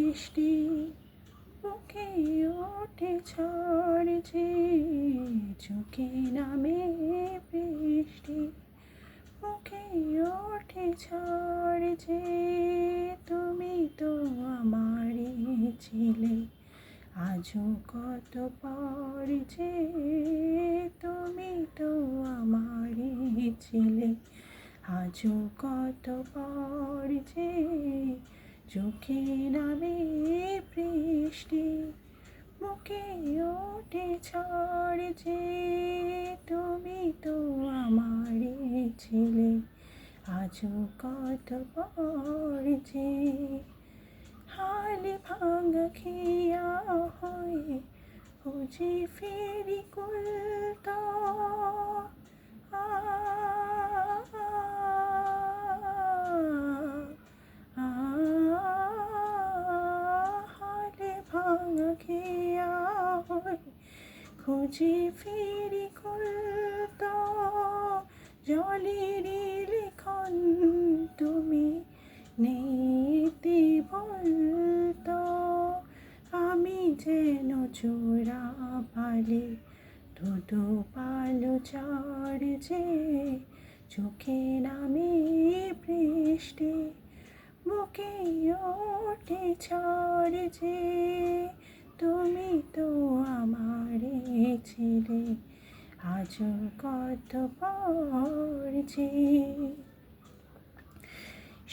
বৃষ্টি বুকে ওঠে ঝড় যে চোখে নামে বৃষ্টি বুকে ওঠে ঝড় যে তুমি তো আমারই ছিলে আজও কত পর যে তুমি তো আমারই ছিলে আজও কত পর যে চোখে নামে বৃষ্টি বুকে ওঠে ঝড় যে তুমি তো আমারই ছিলে আজও কত পর যে হাল ভাঙা খেয়া হয়ে খুঁজে ফেরি কুলতো হালে ভাঙা খেয়া হয়ে খুঁজে ফেরি কুলতো জলেরই লিখন তুমি নেইতে বলতো আমি যেন চোরা পালে ধুধু পালো ঝড় যে চোখে নামে বৃষ্টি বুকে ওঠে ঝড় যে তুমি তো আমারই ছিলে আজও কত পর যে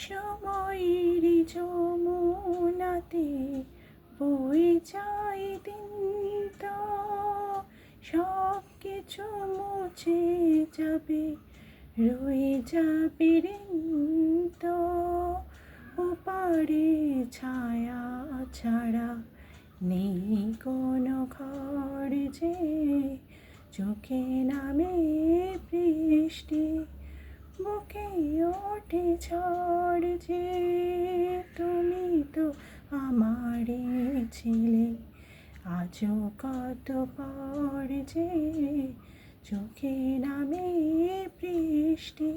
সময়ের যমুনাতে বয়ে যাই দিন তো সব কিছু মুছে যাবে রয়ে যাবে ঋণ তো ওপারে ছায়া ছাড়া নেই কোনো ঘর যে চোখে নামে বৃষ্টি বুকে ওঠে ঝড় যে তুমি তো আমারই ছিলে আজও কত পর যে চোখে নামে বৃষ্টি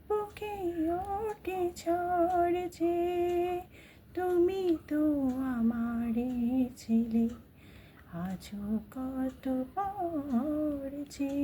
বুকে ওঠে ঝড় যে তুমি তো আমারই ছিলে আজও কত পর যে